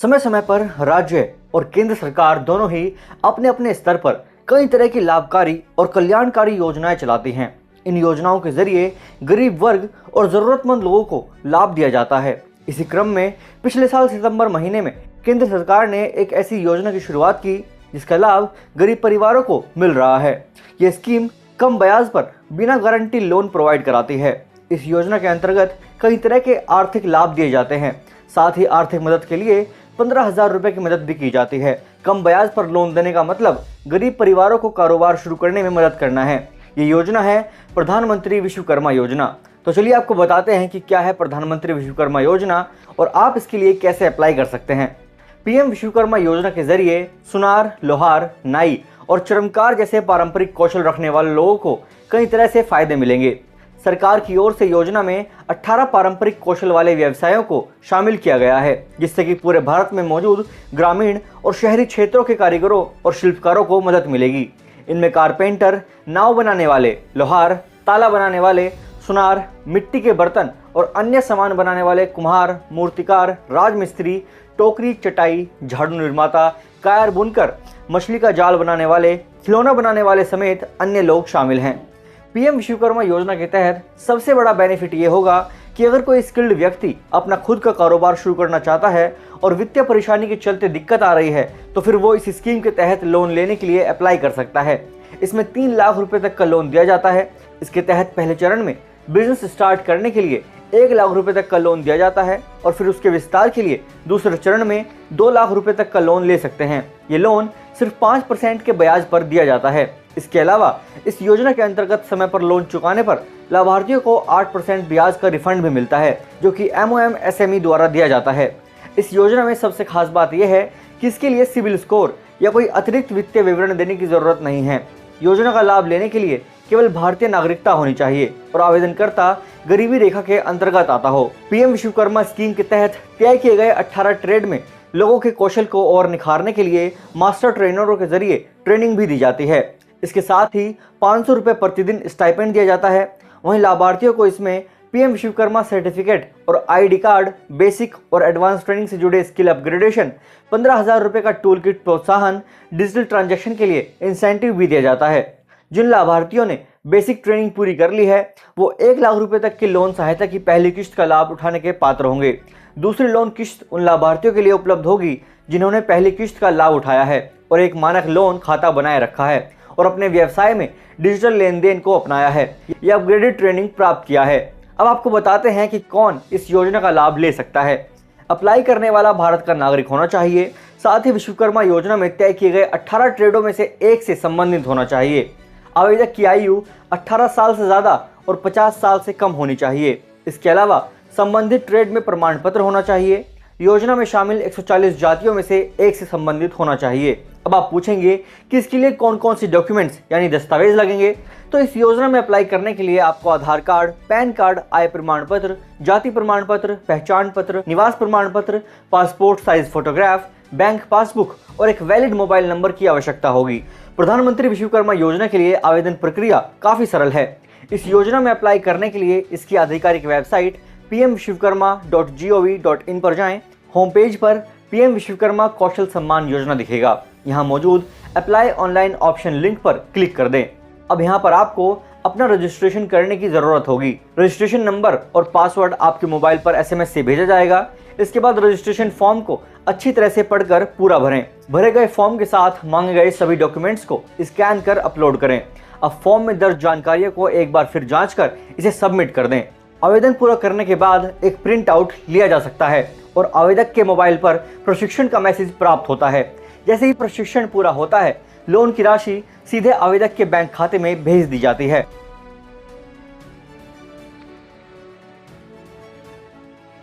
समय समय पर राज्य और केंद्र सरकार दोनों ही अपने अपने स्तर पर कई तरह की लाभकारी और कल्याणकारी योजनाएं चलाती हैं। इन योजनाओं के जरिए गरीब वर्ग और जरूरतमंद लोगों को लाभ दिया जाता है। इसी क्रम में पिछले साल सितंबर महीने में केंद्र सरकार ने एक ऐसी योजना की शुरुआत की जिसका लाभ गरीब परिवारों को मिल रहा है। यह स्कीम कम ब्याज पर बिना गारंटी लोन प्रोवाइड कराती है। इस योजना के अंतर्गत कई तरह के आर्थिक लाभ दिए जाते हैं। साथ ही आर्थिक मदद के लिए 15,000 रुपए की मदद भी की जाती है। कम ब्याज पर लोन देने का मतलब गरीब परिवारों को कारोबार शुरू करने में मदद करना है। ये योजना है प्रधानमंत्री विश्वकर्मा योजना। तो चलिए आपको बताते हैं कि क्या है प्रधानमंत्री विश्वकर्मा योजना और आप इसके लिए कैसे अप्लाई कर सकते हैं। पीएम विश्वकर्मा योजना के जरिए सुनार, लोहार, नाई और चर्मकार जैसे पारंपरिक कौशल रखने वाले लोगों को कई तरह से फायदे मिलेंगे। सरकार की ओर से योजना में 18 पारंपरिक कौशल वाले व्यवसायों को शामिल किया गया है, जिससे कि पूरे भारत में मौजूद ग्रामीण और शहरी क्षेत्रों के कारीगरों और शिल्पकारों को मदद मिलेगी। इनमें कारपेंटर, नाव बनाने वाले, लोहार, ताला बनाने वाले, सुनार, मिट्टी के बर्तन और अन्य सामान बनाने वाले कुम्हार, मूर्तिकार, राजमिस्त्री, टोकरी, चटाई, झाड़ू निर्माता, कायर बुनकर, मछली का जाल बनाने वाले, खिलौना बनाने वाले समेत अन्य लोग शामिल हैं। पीएम विश्वकर्मा योजना के तहत सबसे बड़ा बेनिफिट ये होगा कि अगर कोई स्किल्ड व्यक्ति अपना खुद का कारोबार शुरू करना चाहता है और वित्तीय परेशानी के चलते दिक्कत आ रही है तो फिर वो इस स्कीम के तहत लोन लेने के लिए अप्लाई कर सकता है। इसमें 3 लाख रुपए तक का लोन दिया जाता है। इसके तहत पहले चरण में बिजनेस स्टार्ट करने के लिए 1 लाख रुपए तक का लोन दिया जाता है और फिर उसके विस्तार के लिए दूसरे चरण में 2 लाख रुपए तक का लोन ले सकते हैं। ये लोन सिर्फ 5% के ब्याज पर दिया जाता है। इसके अलावा इस योजना के अंतर्गत समय पर लोन चुकाने पर लाभार्थियों को 8% ब्याज का रिफंड भी मिलता है, जो कि MoMSME द्वारा दिया जाता है। इस योजना में सबसे खास बात यह है कि इसके लिए सिविल स्कोर या कोई अतिरिक्त वित्तीय विवरण देने की जरूरत नहीं है। योजना का लाभ लेने के लिए केवल भारतीय नागरिकता होनी चाहिए और आवेदनकर्ता गरीबी रेखा के अंतर्गत आता हो। पीएम विश्वकर्मा स्कीम के तहत तय किए गए 18 ट्रेड में लोगों के कौशल को और निखारने के लिए मास्टर ट्रेनरों के जरिए ट्रेनिंग भी दी जाती है। इसके साथ ही 500 रुपये प्रतिदिन स्टाइपेंड दिया जाता है। वहीं लाभार्थियों को इसमें पीएम विश्वकर्मा सर्टिफिकेट और आईडी कार्ड, बेसिक और एडवांस ट्रेनिंग से जुड़े स्किल अपग्रेडेशन, 15,000 रुपये का टूल किट प्रोत्साहन, डिजिटल ट्रांजैक्शन के लिए इंसेंटिव भी दिया जाता है। जिन लाभार्थियों ने बेसिक ट्रेनिंग पूरी कर ली है वो 1 लाख रुपए तक की लोन सहायता की पहली किश्त का लाभ उठाने के पात्र होंगे। दूसरी लोन किश्त उन लाभार्थियों के लिए उपलब्ध होगी जिन्होंने पहली किश्त का लाभ उठाया है और एक मानक लोन खाता बनाए रखा है और अपने व्यवसाय में डिजिटल लेन देन को अपनाया है या अपग्रेडेड ट्रेनिंग प्राप्त किया है। अब आपको बताते हैं कि कौन इस योजना का लाभ ले सकता है। अप्लाई करने वाला भारत का नागरिक होना चाहिए। साथ ही विश्वकर्मा योजना में तय किए गए 18 ट्रेडों में से एक से संबंधित होना चाहिए। आवेदक की आयु 18 साल से ज़्यादा और 50 साल से कम होनी चाहिए। इसके अलावा संबंधित ट्रेड में प्रमाण पत्र होना चाहिए। योजना में शामिल 140 जातियों में से एक से संबंधित होना चाहिए। अब आप पूछेंगे कि इसके लिए कौन कौन सी डॉक्यूमेंट्स यानी दस्तावेज लगेंगे। तो इस योजना में अप्लाई करने के लिए आपको आधार कार्ड, पैन कार्ड, आय प्रमाण पत्र, जाति प्रमाण पत्र, पहचान पत्र, निवास प्रमाण पत्र, passport size photograph, bank passbook और एक वैलिड मोबाइल नंबर की आवश्यकता होगी। प्रधानमंत्री विश्वकर्मा योजना के लिए आवेदन प्रक्रिया काफ़ी सरल है। इस योजना में अप्लाई करने के लिए इसकी आधिकारिक वेबसाइट pmvishwakarma.gov.in पर जाएं। होम पेज पर पीएम विश्वकर्मा कौशल सम्मान योजना दिखेगा। यहाँ मौजूद अप्लाई ऑनलाइन ऑप्शन लिंक पर क्लिक कर दें। अब यहाँ पर आपको अपना रजिस्ट्रेशन करने की ज़रूरत होगी। रजिस्ट्रेशन नंबर और पासवर्ड आपके मोबाइल पर SMS से भेजा जाएगा। इसके बाद रजिस्ट्रेशन फॉर्म को अच्छी तरह से पढ़कर पूरा भरें। भरे गए फॉर्म के साथ मांगे गए सभी डॉक्यूमेंट्स को स्कैन कर अपलोड करें। अब फॉर्म में दर्ज जानकारियों को एक बार फिर जांच कर इसे सबमिट कर दें। आवेदन पूरा करने के बाद एक प्रिंट आउट लिया जा सकता है और आवेदक के मोबाइल पर प्रशिक्षण का मैसेज प्राप्त होता है। जैसे ही प्रशिक्षण पूरा होता है लोन की राशि सीधे आवेदक के बैंक खाते में भेज दी जाती है।